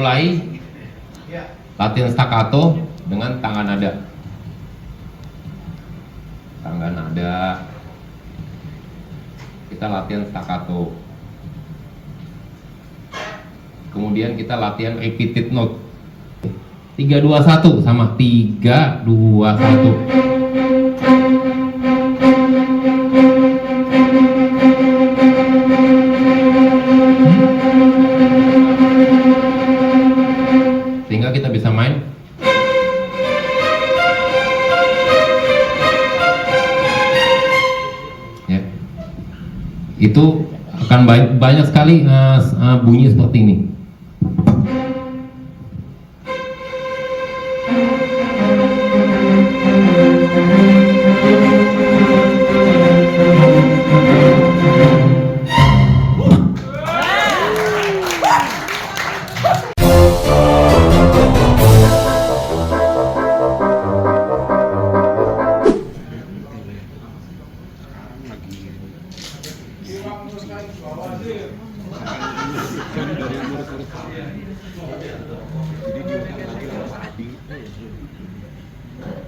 mulai latihan staccato dengan tangga nada. Tangga nada. Kita latihan staccato. Kemudian kita latihan repeated note. 3 2 1 sama 3 2 1. Sehingga kita bisa main ya. Itu akan banyak sekali bunyi seperti ini.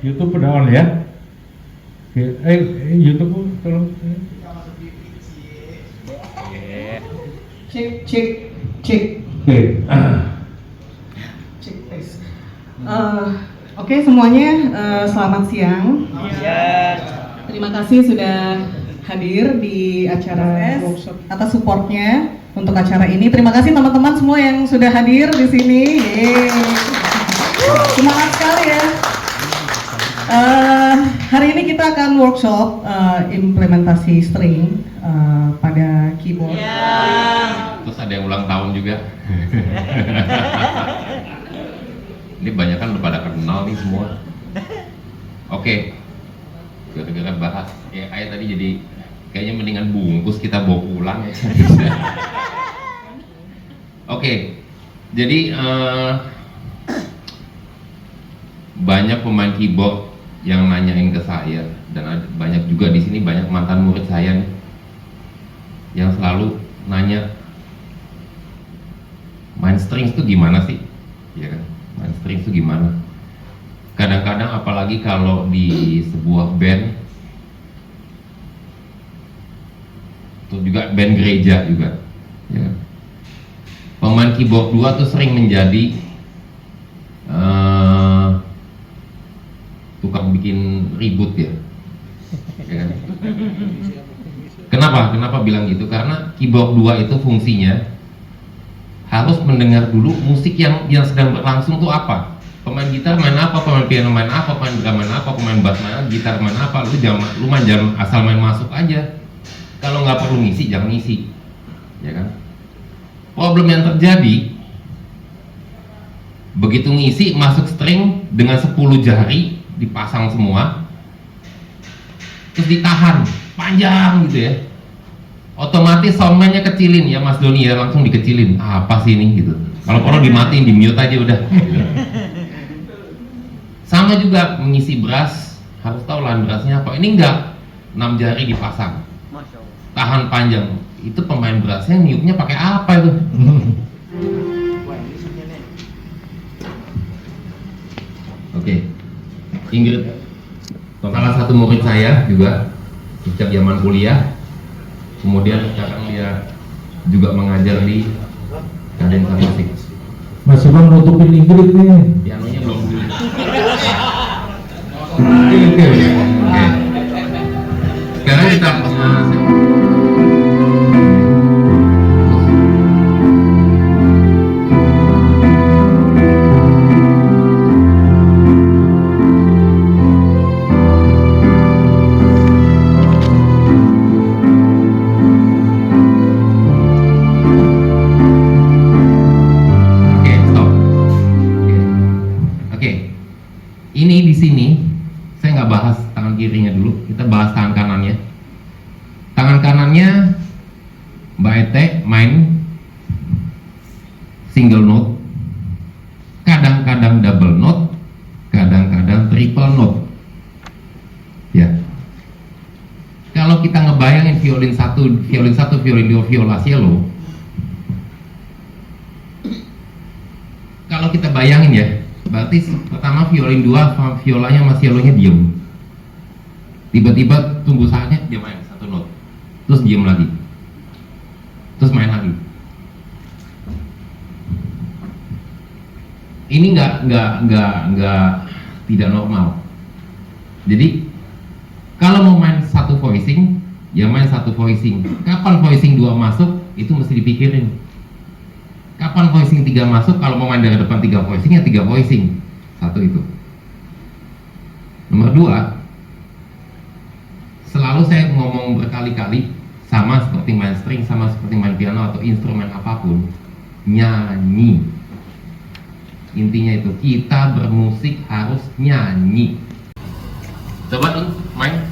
YouTube udah on ya? Oke, YouTube tolong. Cek. Oke. Cek tes. Oke semuanya, selamat siang. Terima kasih sudah hadir di acara workshop atas supportnya untuk acara ini. Terima kasih teman-teman semua yang sudah hadir di sini. Semangat sekali ya. Hari ini kita akan workshop implementasi string pada keyboard. Terus ada yang ulang tahun juga. Ini banyak kan udah pada kenal nih semua. Oke, gara-gara bahas AI tadi jadi kayaknya mendingan bungkus kita bawa pulang ya. Oke, jadi banyak pemain keyboard yang nanyain ke saya, dan banyak juga di sini banyak mantan murid saya nih yang selalu nanya, main strings itu gimana sih, ya kan? Main strings itu gimana? Kadang-kadang apalagi kalau di sebuah band, itu juga band gereja juga, ya kan? Pemain keyboard 2 tuh sering menjadi tukang bikin ribut ya kan? Kenapa bilang gitu? Karena keyboard 2 itu fungsinya harus mendengar dulu musik yang sedang berlangsung tuh apa. Pemain gitar main apa, pemain piano main apa, pemain drum main apa, pemain bass main apa, gitar main apa. Lu jangan asal main masuk aja. Kalau nggak perlu ngisi, jangan ngisi, ya kan? Problem yang terjadi begitu ngisi masuk string dengan 10 jari dipasang semua, terus ditahan panjang gitu ya, otomatis soundman-nya kecilin ya Mas Doni ya, langsung dikecilin. Apa sih ini gitu, kalau perlu dimatiin, di mute aja udah gitu. Sama juga mengisi brass, harus tahu lahan brassnya apa. Ini enggak, 6 jari dipasang, tahan panjang. Itu pemain brassnya niupnya pakai apa itu? Oke. Ingrid, salah satu murid saya juga sejak zaman kuliah, kemudian sekarang dia juga mengajar di Kadensa Musik. Mas Bang nutupin Ingrid nih. Pianonya belum dulu. Oke. Sekarang kita ini di sini saya nggak bahas tangan kirinya dulu, kita bahas tangan kanannya. Tangan kanannya Mbak Ete main single note, kadang-kadang double note, kadang-kadang triple note. Ya. Kalau kita ngebayangin violin 1, violin 2, viola cello, kalau kita bayangin ya, berarti pertama violin 2 sama violanya sama cellonya diem. Tiba-tiba tunggu saatnya dia main satu not, terus diem lagi, terus main lagi. Ini nggak tidak normal. Jadi kalau mau main satu voicing, ya main satu voicing. Kapan voicing 2 masuk, itu mesti dipikirin. Kapan voicing 3 masuk, kalau mau main dari depan 3 voicing, ya 3 voicing. Satu itu. Nomor 2, selalu saya ngomong berkali-kali, sama seperti main string, sama seperti main piano atau instrumen apapun, nyanyi. Intinya itu, kita bermusik harus nyanyi. Coba dong, main.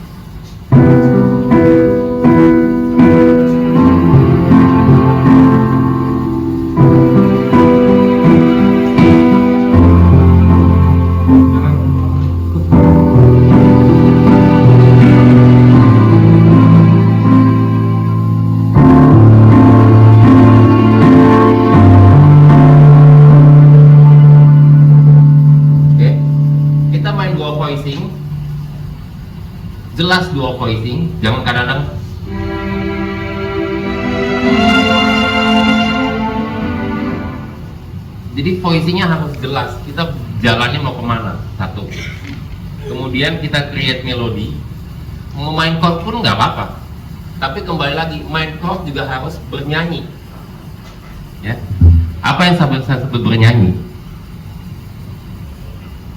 Jelas dual voicing, jangan kadang-kadang jadi voicingnya harus jelas, kita jalannya mau kemana, satu. Kemudian kita create melodi, mau main chord pun nggak apa-apa, tapi kembali lagi, main chord juga harus bernyanyi ya. Apa yang saya sebut bernyanyi?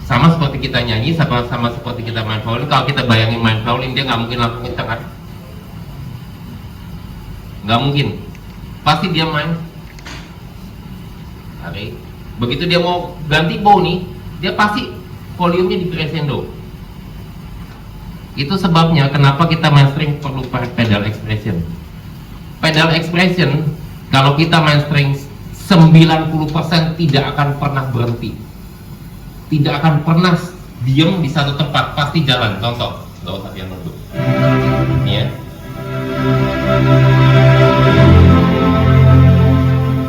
Sama seperti kita nyanyi, sama seperti kita main violin. Kalau kita bayangin main violin, dia nggak mungkin langsung kencang kan? Nggak mungkin. Pasti dia main. Oke. Begitu dia mau ganti bow nih, dia pasti volumenya di crescendo. Itu sebabnya kenapa kita main string perlu pedal expression. Pedal expression, kalau kita main string 90% tidak akan pernah berhenti. Tidak akan pernah diem di satu tempat, pasti jalan. Contoh, nggak usah piano dulu. Ini ya.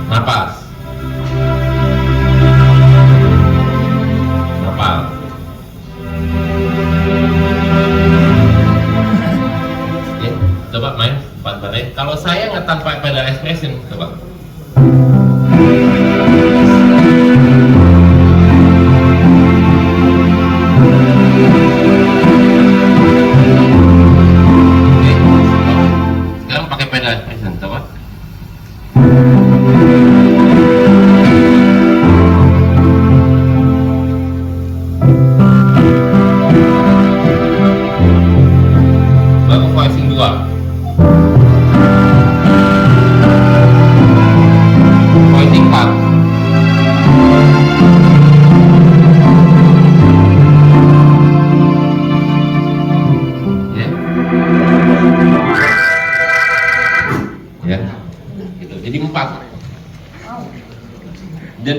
Napas. Napas. Oke, coba main empat-empatnya. Kalau saya nggak tanpa pedal expression, coba.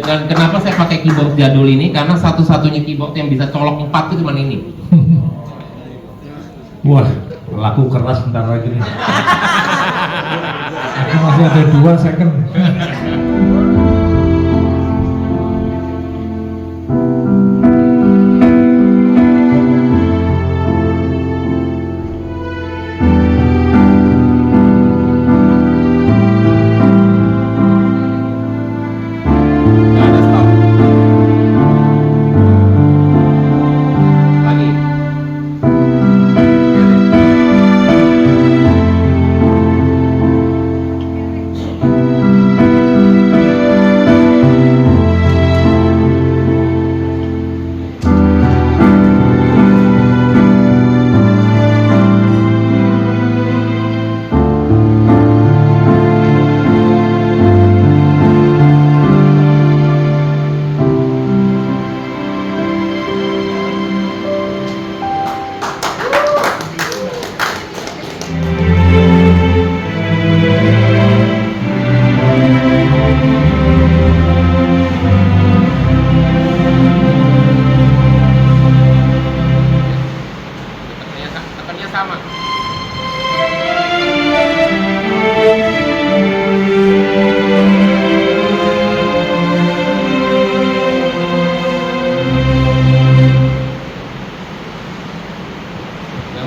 Dan kenapa saya pakai keyboard jadul ini? Karena satu-satunya keyboard yang bisa colok 4 itu cuma ini. Wah, laku keras bentar lagi nih. Aku masih ada 2 second.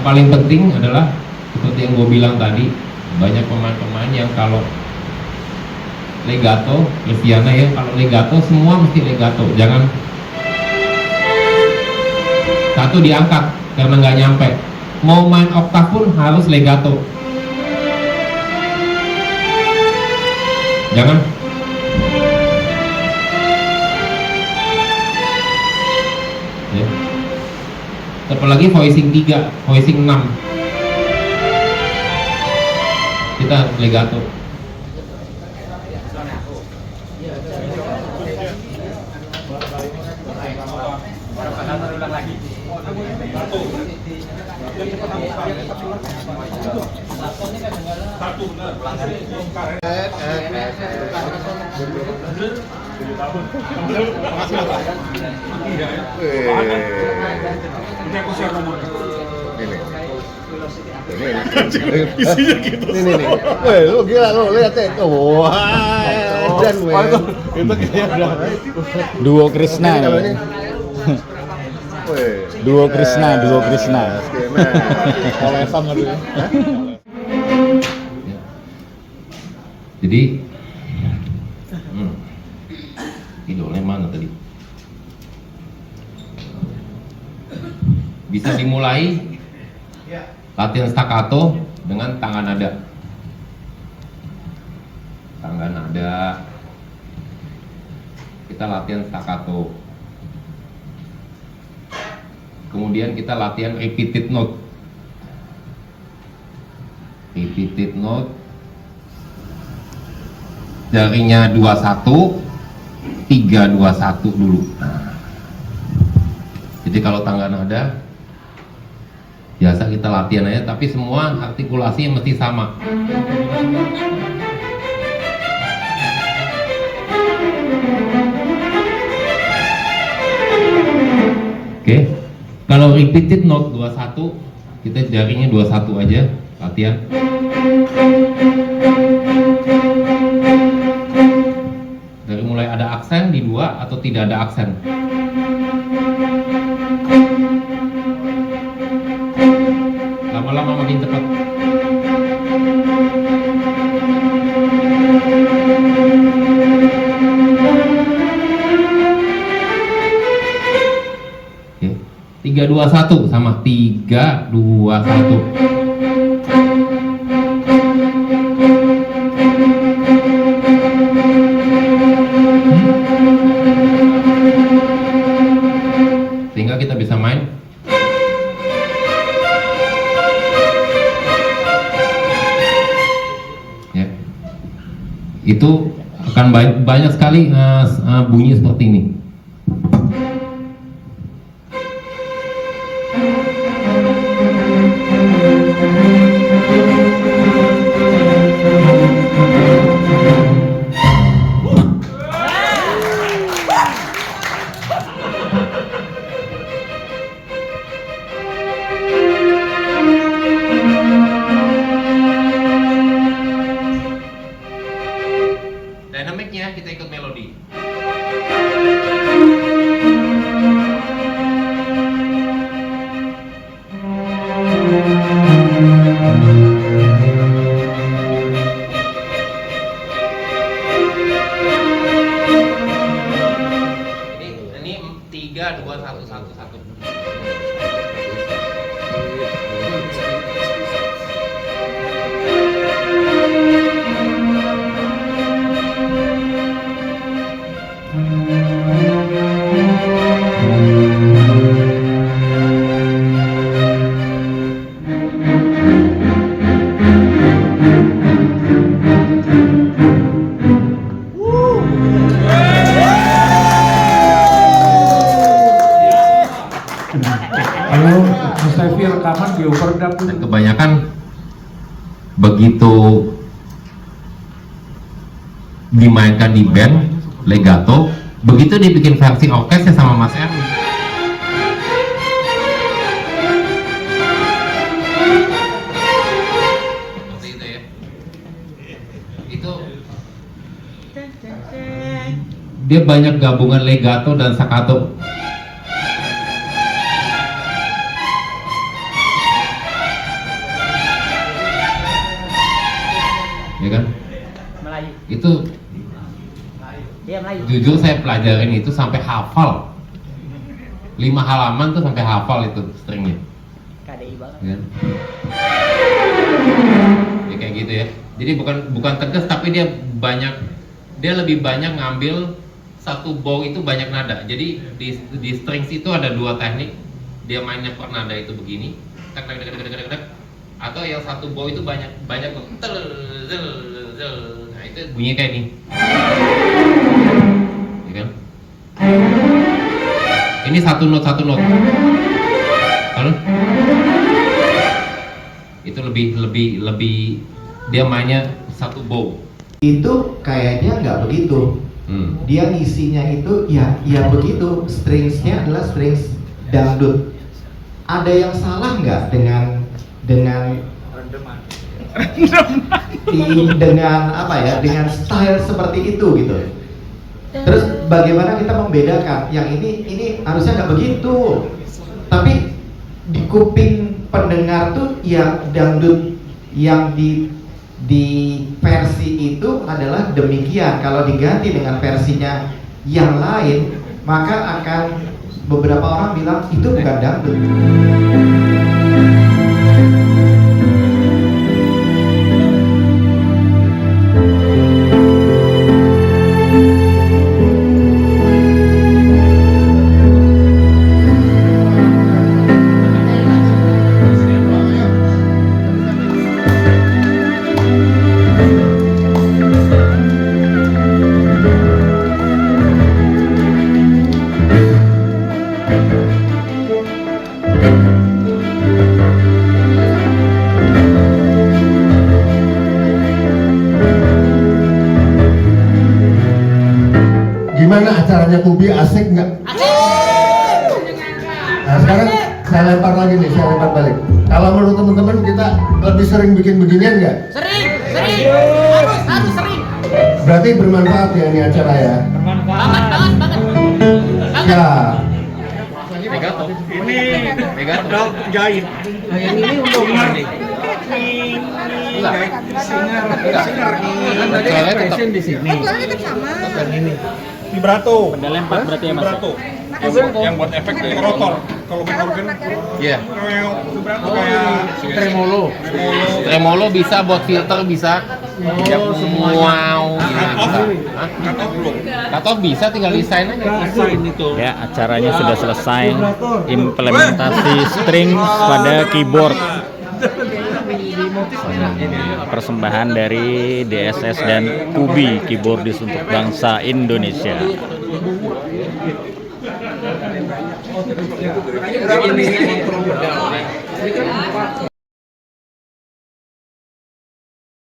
paling penting adalah seperti yang gue bilang tadi, banyak pemain-pemain yang kalau legato, Lesiana ya, kalau legato semua mesti legato, jangan satu diangkat karena nggak nyampe. Mau main oktav pun harus legato, jangan ya. Apalagi voicing 3, voicing 6 kita harus legato. Isinya gitu. Ini. Weh, lu gila lu, lihat deh. Wah, dan weh. Itu kayak Duo Krishna. Duo Krishna. Oleh sama dulu. Jadi idolnya mana tadi? Bisa dimulai latihan staccato dengan tangga nada. Tangga nada. Kita latihan staccato. Kemudian kita latihan repeated note. Repeated note. Jarinya 21, 3, 21 dulu. Nah. Jadi kalau tangga nada biasa kita latihan aja, tapi semua artikulasinya mesti sama. Oke. Kalau repeated note 21, kita jarinya 21 aja latihan. Dari mulai ada aksen di 2 atau tidak ada aksen. Lama-lama makin cepat. Oke. 3, 2, 1 sama 3, 2, 1. Sehingga kita bisa main. Ya. Itu akan banyak sekali bunyi seperti ini. Dynamicnya kita ikut melodi. Ini 3, 2, 1, 1, 1. Kalau Mustafi rekaman di overdub Dan kebanyakan begitu dimainkan di band legato, begitu dibikin versi orkesnya sama Mas Erwin. Seperti itu ya. Itu dia banyak gabungan legato dan staccato. ya kan? Melayu. Itu Iya Melayu. jujur saya pelajarin itu sampai hafal. 5 halaman tuh sampai hafal itu stringnya. KDI banget. Ya. Ya kayak gitu ya. Jadi bukan tegas tapi dia lebih banyak ngambil satu bow itu banyak nada. Jadi di strings itu ada 2 teknik. Dia mainnya per nada itu begini, tak, atau yang satu bow itu banyak tel, zel. Nah itu bunyinya kayak ini, ya kan? Ini satu not. Halo? Itu lebih dia mainnya satu bow. Itu kayaknya nggak begitu. Dia ngisinya itu ya begitu. Stringsnya adalah strings dangdut. Ada yang salah nggak dengan apa ya, dengan style seperti itu gitu. Terus bagaimana kita membedakan yang ini harusnya nggak begitu, tapi di kuping pendengar tuh ya dangdut yang di versi itu adalah demikian. Kalau diganti dengan versinya yang lain, maka akan beberapa orang bilang itu bukan dangdut. Gimana acaranya Kubi, asik nggak? Nah sekarang saya lempar lagi nih, saya lempar balik. Kalau menurut teman-teman kita lebih sering bikin beginian nggak? Sering. Harus sering. Berarti bermanfaat ya ini acara ya? Banget. Ya. Pedal jahit. Yang ini untuk soalnya tetap di sini. Dan ini. Vibrato. Pedal 4 berarti ya Mas. Vibrato. Yang buat efek dari rotor. Kalau main organ, ya. vibrato kayak Tremolo bisa, buat filter bisa. Ya wow, bisa. Cut off bisa, tinggal desain aja. Ya, acaranya sudah selesai. Implementasi string pada keyboard. Persembahan dari DSS dan Kubi, keyboardis untuk bangsa Indonesia. ini kontrol pedal.